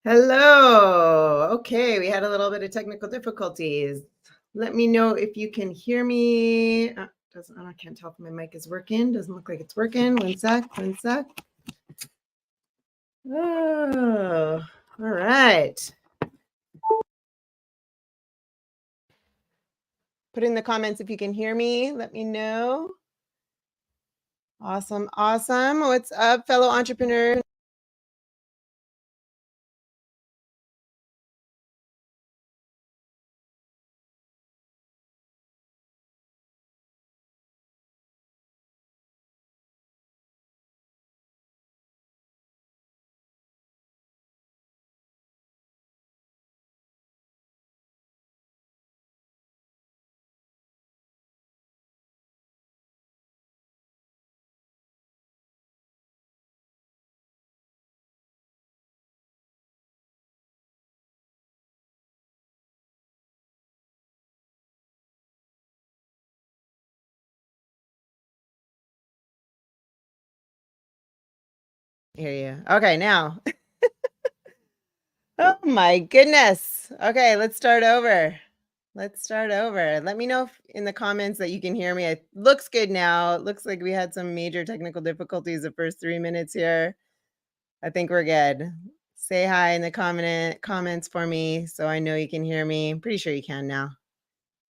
Hello. Okay, we had a little bit of technical difficulties. Let me know if you can hear me. I can't tell if my mic is working. Doesn't look like it's working. One sec, one sec. Oh, all right. Put in the comments if you can hear me. Let me know. Awesome, awesome. What's up, fellow entrepreneur? Hear you. Okay, now. Oh my goodness. Okay, let's start over. Let's start over. Let me know if in the comments that you can hear me. It looks good now. It looks like we had some major technical difficulties the first 3 minutes here. I think we're good. Say hi in the comments for me so I know you can hear me. I'm pretty sure you can now.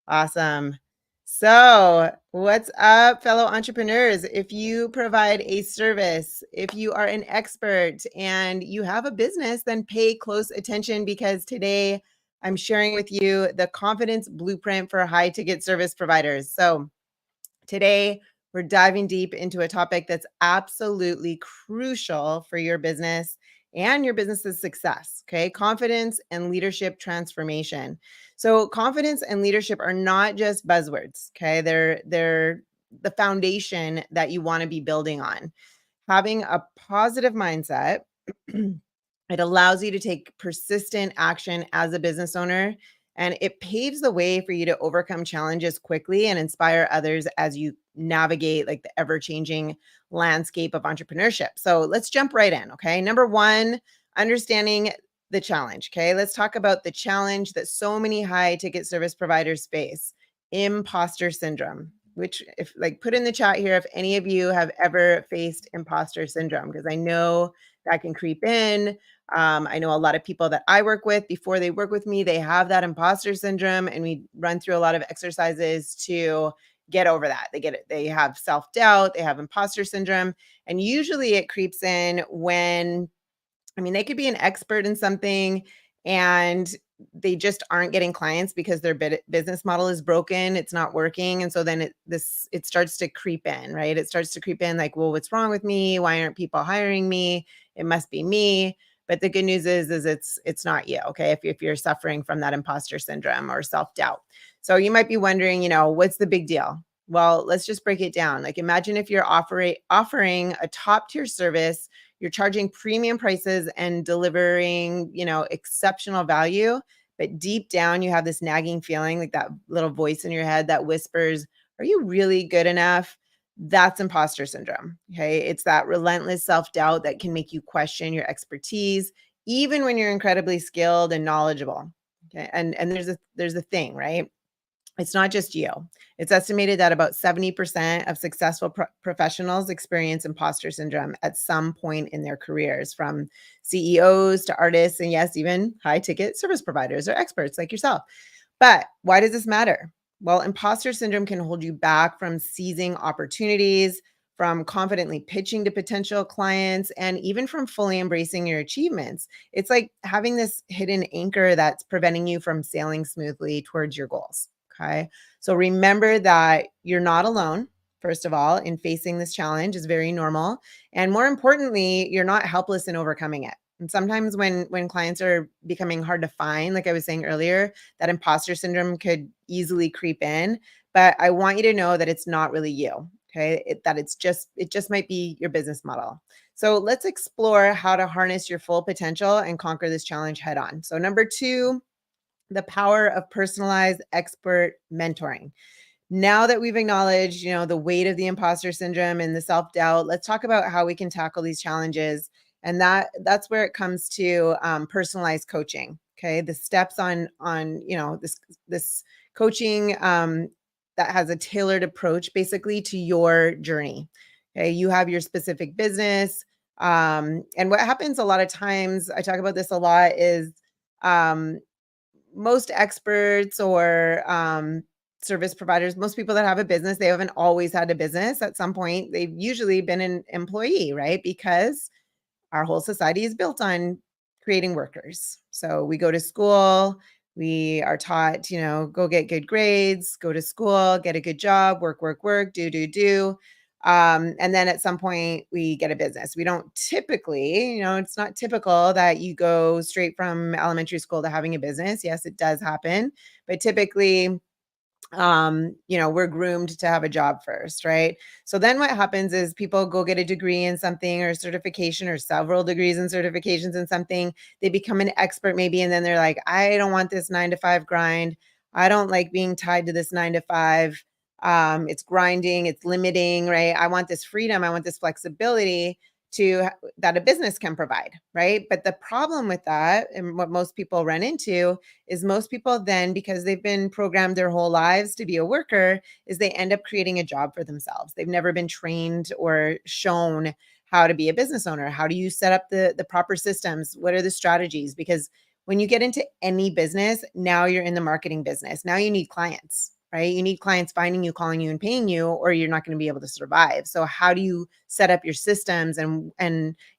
Awesome. So, what's up, fellow entrepreneurs? If you provide a service, if you are an expert and you have a business, then pay close attention because today I'm sharing with you the confidence blueprint for high ticket service providers. So, today we're diving deep into a topic that's absolutely crucial for your business and your business's success. Okay. Confidence and leadership transformation. So confidence and leadership are not just buzzwords. Okay. They're the foundation that you want to be building on. Having a positive mindset, it allows you to take persistent action as a business owner, and it paves the way for you to overcome challenges quickly and inspire others as you navigate like the ever-changing landscape of entrepreneurship. So let's jump right in. Okay. Number one, understanding the challenge. Okay. Let's talk about the challenge that so many high ticket service providers face: imposter syndrome. Which, if like, put in the chat here if any of you have ever faced imposter syndrome, because I know that can creep in. I know a lot of people that I work with, before they work with me, they have that imposter syndrome, and we run through a lot of exercises to get over that. They get it. They have self doubt, they have imposter syndrome, and usually it creeps in when, I mean, they could be an expert in something and they just aren't getting clients because their business model is broken. It's not working. And so then it starts to creep in, right? It starts to creep in like, well, what's wrong with me? Why aren't people hiring me? It must be me. But the good news is it's not you. Okay. If you're suffering from that imposter syndrome or self-doubt. So you might be wondering, what's the big deal? Well, let's just break it down. Like, imagine if you're offering a top tier service, you're charging premium prices and delivering, exceptional value, but deep down you have this nagging feeling, like that little voice in your head that whispers, "Are you really good enough?" That's imposter syndrome. Okay? It's that relentless self-doubt that can make you question your expertise even when you're incredibly skilled and knowledgeable. Okay? And there's a thing, right? It's not just you. It's estimated that about 70% of successful professionals experience imposter syndrome at some point in their careers, from CEOs to artists, and yes, even high ticket service providers or experts like yourself. But why does this matter? Well, imposter syndrome can hold you back from seizing opportunities, from confidently pitching to potential clients, and even from fully embracing your achievements. It's like having this hidden anchor that's preventing you from sailing smoothly towards your goals. Okay. So remember that you're not alone. First of all, in facing this challenge is very normal. And more importantly, you're not helpless in overcoming it. And sometimes when clients are becoming hard to find, like I was saying earlier, that imposter syndrome could easily creep in. But I want you to know that it's not really you. Okay. It just might be your business model. So let's explore how to harness your full potential and conquer this challenge head on. So number two, the power of personalized expert mentoring. Now that we've acknowledged, the weight of the imposter syndrome and the self-doubt, let's talk about how we can tackle these challenges And that's where it comes to personalized coaching. Okay, the steps on this coaching that has a tailored approach basically to your journey. Okay, you have your specific business. And what happens a lot of times, I talk about this a lot, is um, most experts or service providers, most people that have a business, they haven't always had a business. At some point, they've usually been an employee, right? Because our whole society is built on creating workers. So we go to school, we are taught, go get good grades, go to school, get a good job, work, work, work, do, do, do. And then at some point we get a business. We don't typically, it's not typical that you go straight from elementary school to having a business. Yes, it does happen, but typically we're groomed to have a job first, right? So then what happens is people go get a degree in something or certification or several degrees and certifications in something. They become an expert maybe, and then they're like, I don't want this 9 to 5 grind. I don't like being tied to this 9 to 5. It's grinding, it's limiting, right? I want this freedom, I want this flexibility that a business can provide, right? But the problem with that, and what most people run into, is most people then, because they've been programmed their whole lives to be a worker, is they end up creating a job for themselves. They've never been trained or shown how to be a business owner. How do you set up the proper systems? What are the strategies? Because when you get into any business, now you're in the marketing business. Now you need clients, right? You need clients finding you, calling you, and paying you, or you're not going to be able to survive. So how do you set up your systems and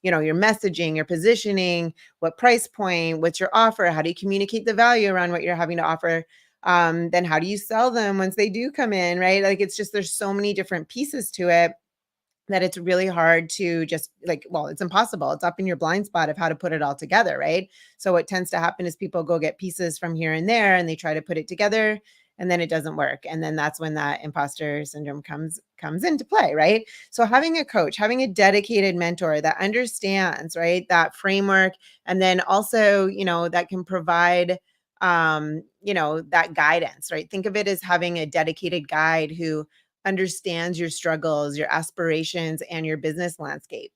your messaging, your positioning, what price point, what's your offer? How do you communicate the value around what you're having to offer? Then how do you sell them once they do come in, right? Like, it's just, there's so many different pieces to it that it's really hard to just it's impossible. It's up in your blind spot of how to put it all together, right? So what tends to happen is people go get pieces from here and there and they try to put it together, and then it doesn't work. And then that's when that imposter syndrome comes into play, right? So having a coach, having a dedicated mentor that understands, right, that framework, and then also, that can provide that guidance, right? Think of it as having a dedicated guide who understands your struggles, your aspirations, and your business landscape.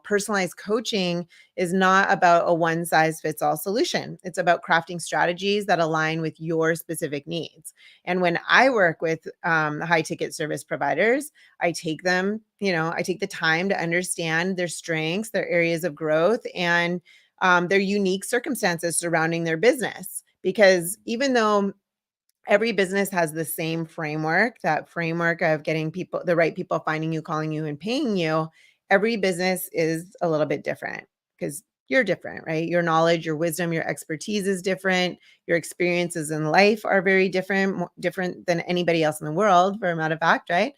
Personalized coaching is not about a one size fits all solution. It's about crafting strategies that align with your specific needs. And when I work with high ticket service providers, I take them, I take the time to understand their strengths, their areas of growth, and their unique circumstances surrounding their business. Because even though every business has the same framework, that framework of getting people, the right people finding you, calling you, and paying you, every business is a little bit different because you're different, right? Your knowledge, your wisdom, your expertise is different. Your experiences in life are very different, different than anybody else in the world, for a matter of fact, right?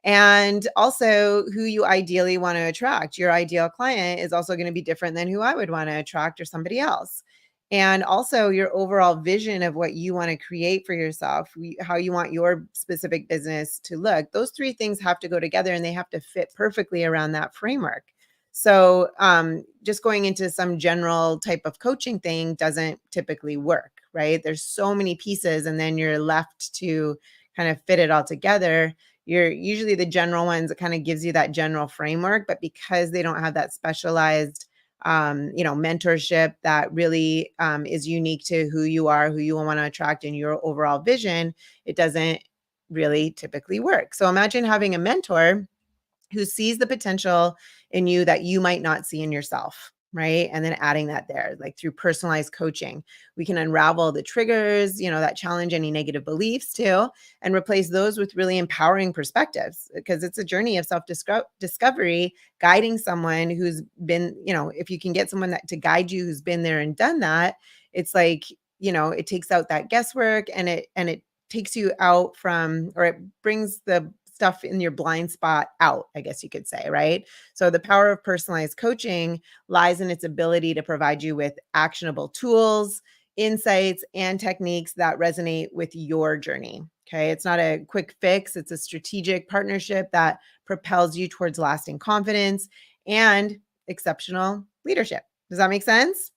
And also who you ideally want to attract. Your ideal client is also going to be different than who I would want to attract or somebody else. And also your overall vision of what you want to create for yourself, how you want your specific business to look. Those three things have to go together and they have to fit perfectly around that framework. So just going into some general type of coaching thing doesn't typically work, right? There's so many pieces and then you're left to kind of fit it all together. You're usually the general ones that kind of gives you that general framework, but because they don't have that specialized mentorship that really is unique to who you are, who you want to attract, in your overall vision, it doesn't really typically work. So imagine having a mentor who sees the potential in you that you might not see in yourself, right? And then adding that there, like through personalized coaching, we can unravel the triggers, that challenge any negative beliefs too, and replace those with really empowering perspectives, because it's a journey of self-discovery, guiding someone who's been, if you can get someone that to guide you who's been there and done that, it's like, it takes out that guesswork, and it takes you out from, or it brings the stuff in your blind spot out, I guess you could say, right? So the power of personalized coaching lies in its ability to provide you with actionable tools, insights, and techniques that resonate with your journey. Okay. It's not a quick fix. It's a strategic partnership that propels you towards lasting confidence and exceptional leadership. Does that make sense?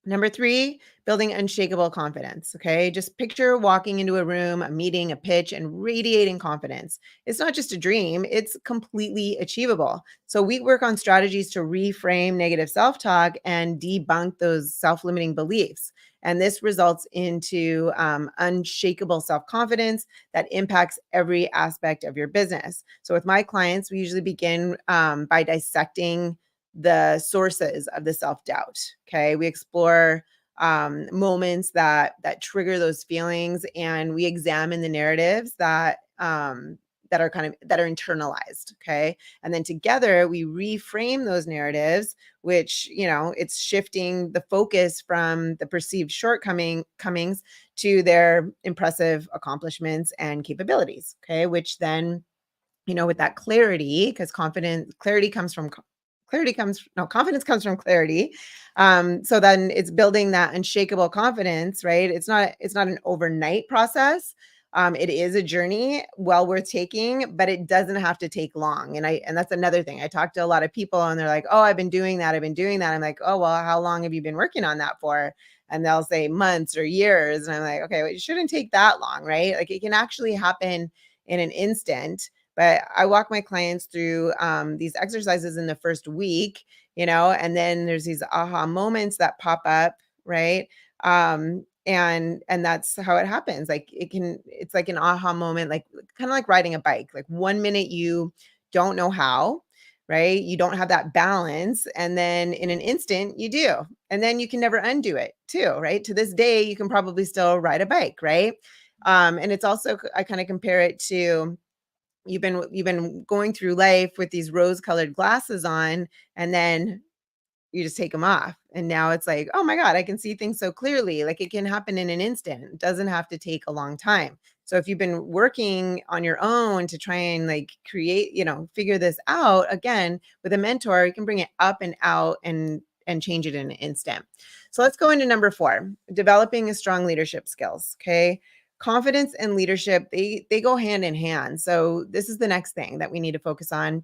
Number three, building unshakable confidence. Okay. Just picture walking into a room, a meeting, a pitch, and radiating confidence. It's not just a dream, it's completely achievable. So we work on strategies to reframe negative self talk and debunk those self limiting beliefs. And this results into unshakable self confidence that impacts every aspect of your business. So with my clients, we usually begin by dissecting the sources of the self-doubt. Okay. We explore moments that trigger those feelings, and we examine the narratives that are that are internalized. Okay. And then together we reframe those narratives, which, it's shifting the focus from the perceived shortcomings to their impressive accomplishments and capabilities. Okay. Which then, with that clarity, because confidence comes from clarity. So then it's building that unshakable confidence, right? It's not an overnight process. It is a journey well worth taking, but it doesn't have to take long. And that's another thing. I talk to a lot of people and they're like, "Oh, I've been doing that. I've been doing that." I'm like, "Oh, well, how long have you been working on that for?" And they'll say months or years. And I'm like, "Okay, well, it shouldn't take that long, right? Like it can actually happen in an instant." But I walk my clients through these exercises in the first week, and then there's these aha moments that pop up, right? And that's how it happens. Like it's like an aha moment, like kind of like riding a bike. Like 1 minute you don't know how, right? You don't have that balance. And then in an instant you do. And then you can never undo it too, right? To this day, you can probably still ride a bike, right? And it's also, I kind of compare it to, you've been going through life with these rose colored glasses on, and then you just take them off, and now it's like, oh my god, I can see things so clearly. Like it can happen in an instant. It doesn't have to take a long time. So if you've been working on your own to try and like create, figure this out, again with a mentor, you can bring it up and out and change it in an instant. So let's go into number 4, developing a strong leadership skills. Okay. Confidence and leadership, they go hand in hand. So this is the next thing that we need to focus on.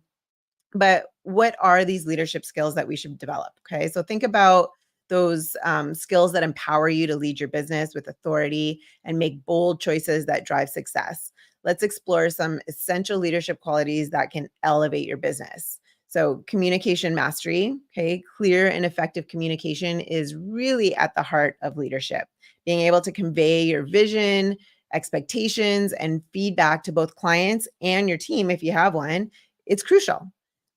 But what are these leadership skills that we should develop? Okay. So think about those skills that empower you to lead your business with authority and make bold choices that drive success. Let's explore some essential leadership qualities that can elevate your business. So, communication mastery, okay, clear and effective communication is really at the heart of leadership. Being able to convey your vision, expectations, and feedback to both clients and your team, if you have one, it's crucial.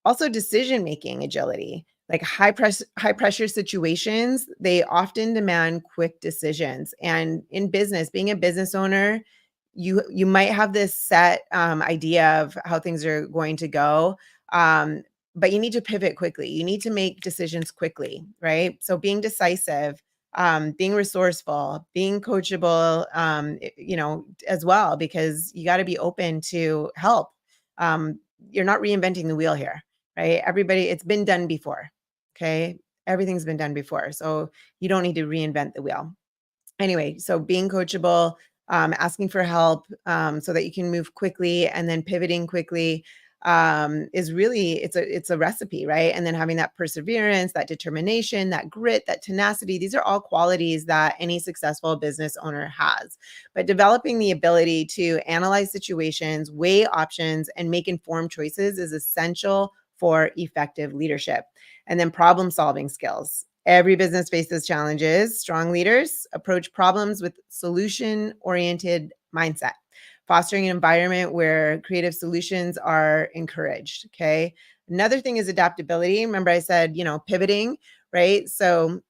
Also, decision-making agility, like high pressure situations, they often demand quick decisions. And in business, being a business owner, you might have this set idea of how things are going to go, um, but you need to pivot quickly. You need to make decisions quickly, right? So being decisive, being resourceful, being coachable, as well, because you got to be open to help. Um, you're not reinventing the wheel here, right? Everybody, it's been done before. Okay. Everything's been done before. So you don't need to reinvent the wheel. Anyway, so being coachable, asking for help so that you can move quickly, and then pivoting quickly is really, it's a recipe, right? And then having that perseverance, that determination, that grit, that tenacity, these are all qualities that any successful business owner has. But developing the ability to analyze situations, weigh options, and make informed choices is essential for effective leadership. And then problem solving skills. Every business faces challenges. Strong leaders approach problems with solution oriented mindset, fostering an environment where creative solutions are encouraged. Okay. Another thing is adaptability. Remember, I said, pivoting, right? So,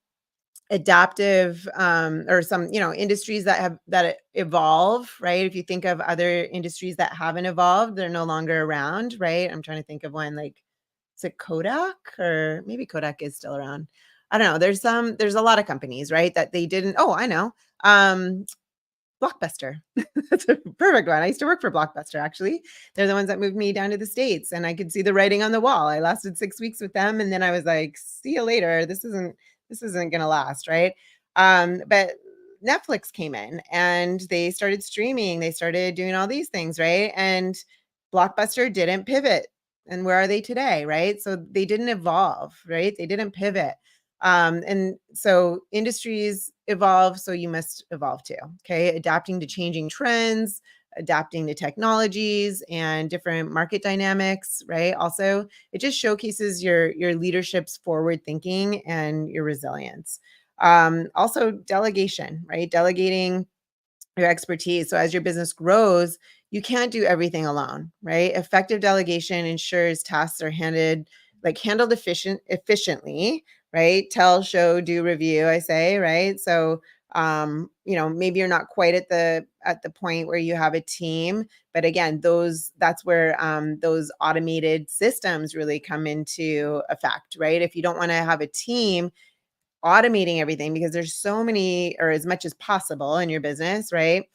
adaptive or some industries that evolve, right? If you think of other industries that haven't evolved, they're no longer around, right? I'm trying to think of one, like, is it Kodak, or maybe Kodak is still around? I don't know. There's a lot of companies, right, that they didn't. Oh, I know. Blockbuster. That's a perfect one. I used to work for Blockbuster, actually. They're the ones that moved me down to the States, and I could see the writing on the wall. I lasted 6 weeks with them, and then I was like, "See you later. This isn't gonna last," right? But Netflix came in, and they started streaming. They started doing all these things, right? And Blockbuster didn't pivot. And where are they today, right? So they didn't evolve, right? They didn't pivot. And so industries evolve, so you must evolve too. Okay. Adapting to changing trends, adapting to technologies and different market dynamics, right? Also, it just showcases your leadership's forward thinking and your resilience. Also, delegation, right? Delegating your expertise. So as your business grows, you can't do everything alone, right? Effective delegation ensures tasks are handled efficiently, right? Tell, show, do, review, I say, right? So maybe you're not quite at the point where you have a team, but again, that's where those automated systems really come into effect, right? If you don't want to have a team, automating everything because there's so many or as much as possible in your business, right?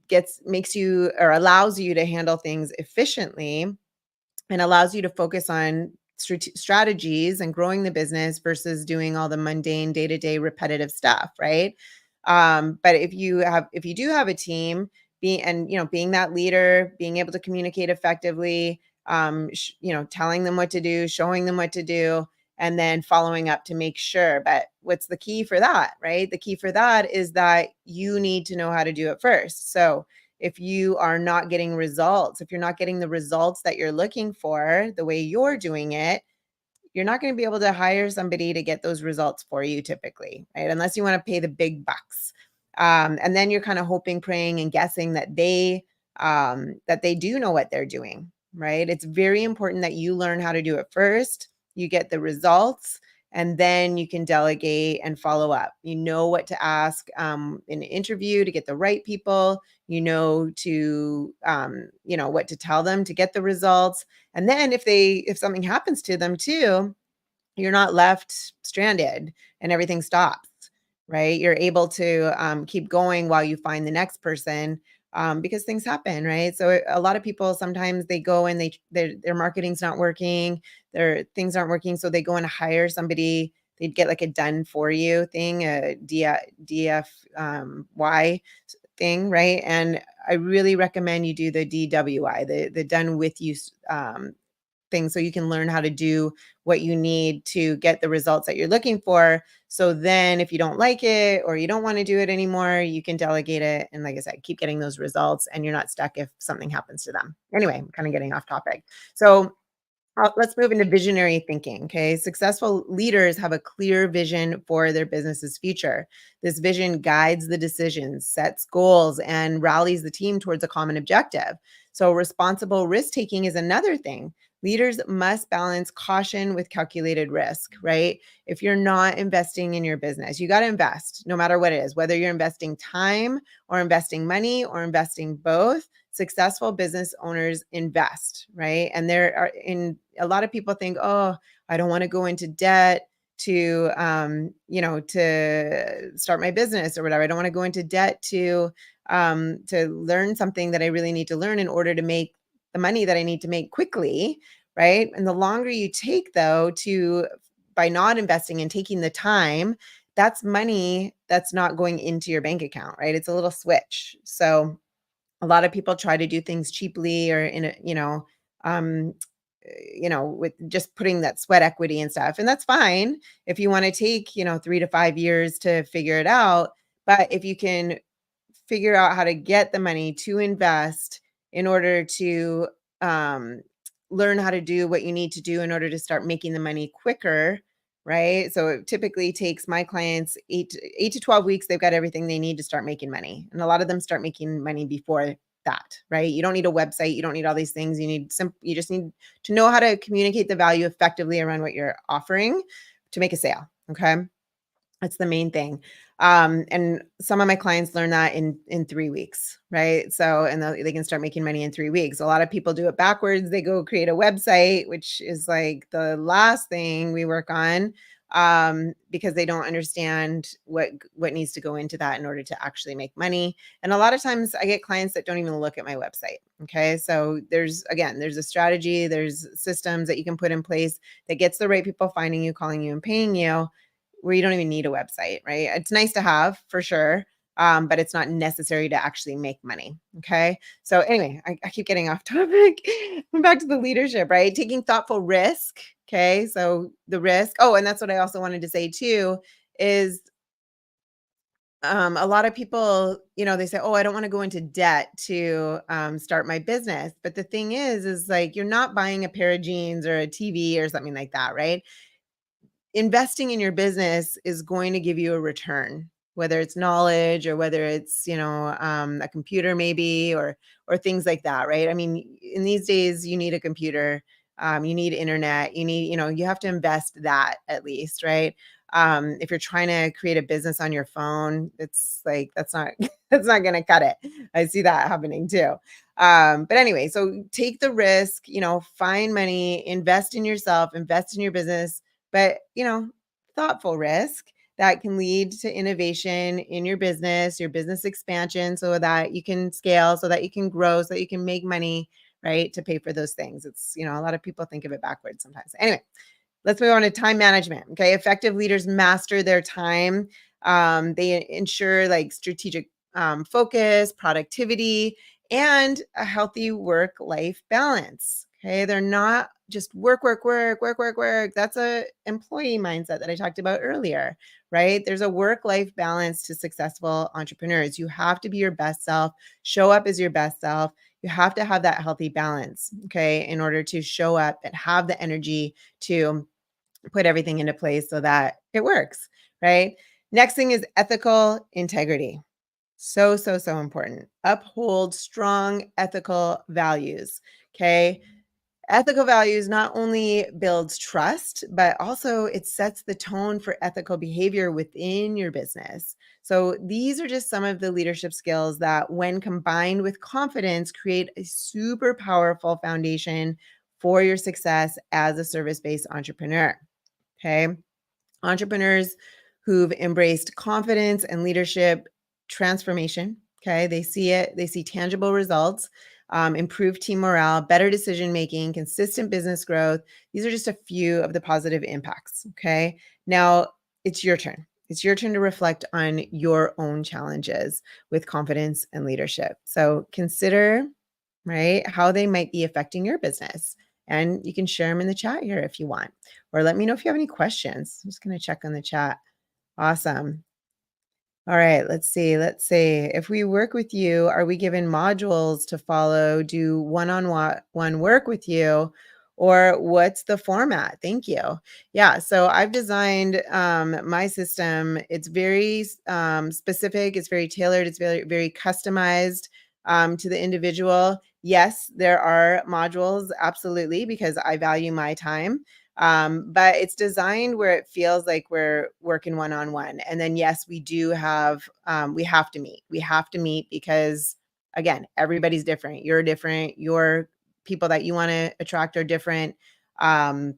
Gets makes you or allows you to handle things efficiently and allows you to focus on strategies and growing the business versus doing all the mundane day-to-day repetitive stuff, right? But if you do have a team, being that leader, being able to communicate effectively, telling them what to do, showing them what to do, and then following up to make sure. But what's the key for that, right? The key for that is that you need to know how to do it first. So if you are not getting results, if you're not getting the results that you're looking for the way you're doing it, you're not going to be able to hire somebody to get those results for you typically, right? Unless you want to pay the big bucks. And then you're kind of hoping, praying, and guessing that they do know what they're doing, right? It's very important that you learn how to do it first. You get the results, and then you can delegate and follow up. You know what to ask in an interview to get the right people. What to tell them to get the results. And then if something happens to them too, you're not left stranded and everything stops, right? You're able to keep going while you find the next person because things happen, right? So a lot of people sometimes they go and their marketing's not working, their things aren't working, so they go and hire somebody. They'd get like a done for you thing, a DFY thing, right? And I really recommend you do the DWI, the done with you thing, so you can learn how to do what you need to get the results that you're looking for. So then if you don't like it or you don't want to do it anymore, you can delegate it. And like I said, keep getting those results and you're not stuck if something happens to them. Anyway, I'm kind of getting off topic. So let's move into visionary thinking. Okay. Successful leaders have a clear vision for their business's future. This vision guides the decisions, sets goals, and rallies the team towards a common objective. So, responsible risk taking is another thing. Leaders must balance caution with calculated risk, right? If you're not investing in your business, you got to invest no matter what it is, whether you're investing time or investing money or investing both. Successful business owners invest, right? And there are in a lot of people think, oh, I don't want to go into debt to start my business or whatever. I don't want to go into debt to learn something that I really need to learn in order to make the money that I need to make quickly, right? And the longer you take though to by not investing and taking the time, that's money that's not going into your bank account, right? It's a little switch. So a lot of people try to do things cheaply or in a, um, with just putting that sweat equity and stuff. And that's fine if you want to take, 3 to 5 years to figure it out. But if you can figure out how to get the money to invest in order to um, learn how to do what you need to do in order to start making the money quicker, right? So it typically takes my clients 8 to 12 weeks. They've got everything they need to start making money, and a lot of them start making money before that, right? You don't need a website, you don't need all these things. You just need to know how to communicate the value effectively around what you're offering to make a sale. Okay. That's the main thing. And some of my clients learn that in 3 weeks, right? So, and they can start making money in 3 weeks. A lot of people do it backwards. They go create a website, which is like the last thing we work on, because they don't understand what needs to go into that in order to actually make money. And a lot of times, I get clients that don't even look at my website. Okay, so there's a strategy, there's systems that you can put in place that gets the right people finding you, calling you, and paying you where you don't even need a website, right? It's nice to have for sure, but it's not necessary to actually make money. Okay. So anyway, I keep getting off topic. Back to the leadership, right? Taking thoughtful risk, Okay. So the risk. Oh, and that's what I also wanted to say too is a lot of people, they say, "Oh, I don't want to go into debt to start my business." But the thing is like you're not buying a pair of jeans or a TV or something like that, right? Investing in your business is going to give you a return, whether it's knowledge or whether it's, a computer maybe or things like that, right? I mean, in these days, you need a computer, you need internet, you have to invest that at least, right? If you're trying to create a business on your phone, it's like that's not that's not going to cut it. I see that happening too. But anyway, so take the risk, find money, invest in yourself, invest in your business, but, thoughtful risk that can lead to innovation in your business expansion so that you can scale, so that you can grow, so that you can make money, right? To pay for those things. It's, a lot of people think of it backwards sometimes. Anyway, let's move on to time management. Okay. Effective leaders master their time. They ensure like strategic focus, productivity, and a healthy work life balance. Okay. They're not just work, work, work, work, work, work. That's a employee mindset that I talked about earlier, right? There's a work life balance to successful entrepreneurs. You have to be your best self, show up as your best self. You have to have that healthy balance, okay, in order to show up and have the energy to put everything into place so that it works, right? Next thing is ethical integrity. So, so, so important. Uphold strong ethical values. Okay. Ethical values not only builds trust, but also it sets the tone for ethical behavior within your business. So these are just some of the leadership skills that, when combined with confidence, create a super powerful foundation for your success as a service-based entrepreneur. Okay. Entrepreneurs who've embraced confidence and leadership transformation. Okay. They see it, they see tangible results, improved team morale, better decision making, consistent business growth. These are just a few of the positive impacts. Okay. Now it's your turn. It's your turn to reflect on your own challenges with confidence and leadership. So consider, right, how they might be affecting your business. And you can share them in the chat here if you want, or let me know if you have any questions. I'm just going to check on the chat. Awesome. All right, let's see. Let's see. If we work with you, are we given modules to follow? Do one-on-one work with you? Or what's the format? Thank you. Yeah, so I've designed my system. It's very specific. It's very tailored. It's very, very customized to the individual. Yes, there are modules, absolutely, because I value my time. But it's designed where it feels like we're working one-on-one. And then, yes, we do have, we have to meet. We have to meet because, again, everybody's different. You're different. Your people that you want to attract are different. Um,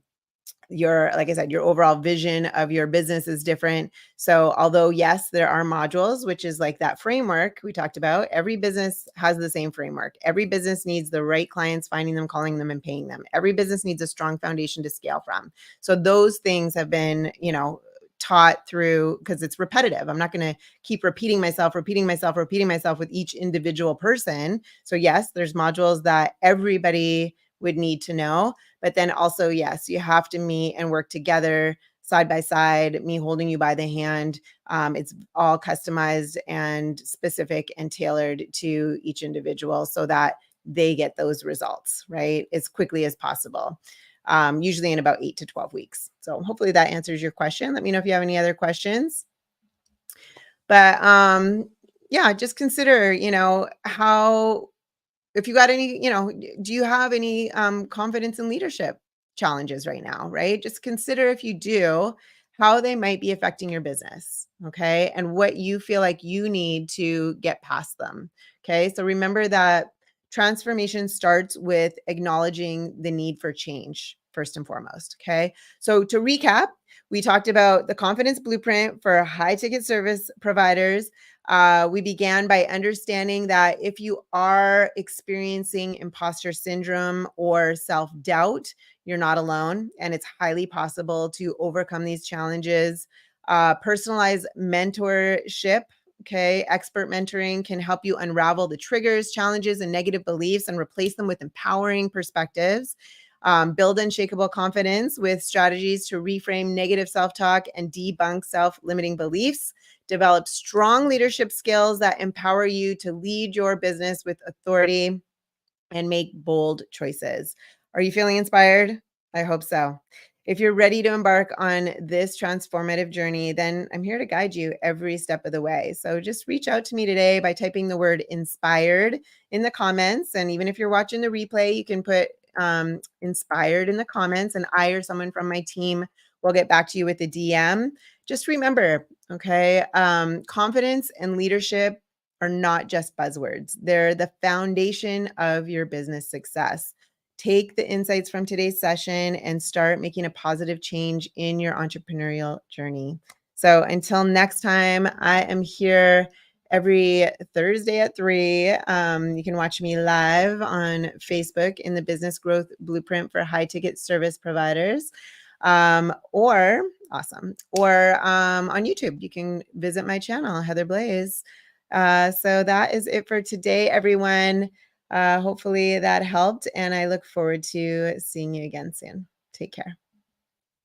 your, like I said, your overall vision of your business is different. So although yes, there are modules, which is like that framework we talked about, every business has the same framework. Every business needs the right clients, finding them, calling them, and paying them. Every business needs a strong foundation to scale from. So those things have been, taught through, because it's repetitive. I'm not going to keep repeating myself with each individual person. So yes, there's modules that everybody would need to know. But then also, yes, you have to meet and work together side by side, me holding you by the hand. It's all customized and specific and tailored to each individual so that they get those results, right, as quickly as possible, usually in about 8 to 12 weeks. So hopefully that answers your question. Let me know if you have any other questions. But yeah, just consider, how, if you got any, do you have any confidence and leadership challenges right now, right? Just consider, if you do, how they might be affecting your business, okay? And what you feel like you need to get past them, okay? So remember that transformation starts with acknowledging the need for change first and foremost, okay? So to recap, we talked about the confidence blueprint for high ticket service providers. We began by understanding that if you are experiencing imposter syndrome or self-doubt, you're not alone, and it's highly possible to overcome these challenges. Personalized mentorship, okay, expert mentoring can help you unravel the triggers, challenges, and negative beliefs and replace them with empowering perspectives. Build unshakable confidence with strategies to reframe negative self talk and debunk self limiting beliefs. Develop strong leadership skills that empower you to lead your business with authority and make bold choices. Are you feeling inspired? I hope so. If you're ready to embark on this transformative journey, then I'm here to guide you every step of the way. So just reach out to me today by typing the word inspired in the comments. And even if you're watching the replay, you can put inspired in the comments, and I or someone from my team will get back to you with a DM. Just remember, okay, confidence and leadership are not just buzzwords. They're the foundation of your business success. Take the insights from today's session and start making a positive change in your entrepreneurial journey. So until next time, I am here every Thursday at 3. You can watch me live on Facebook in the Business Growth Blueprint for High Ticket Service Providers. Or on YouTube. You can visit my channel, Heather Blaze. So that is it for today, everyone. Hopefully that helped, and I look forward to seeing you again soon. Take care.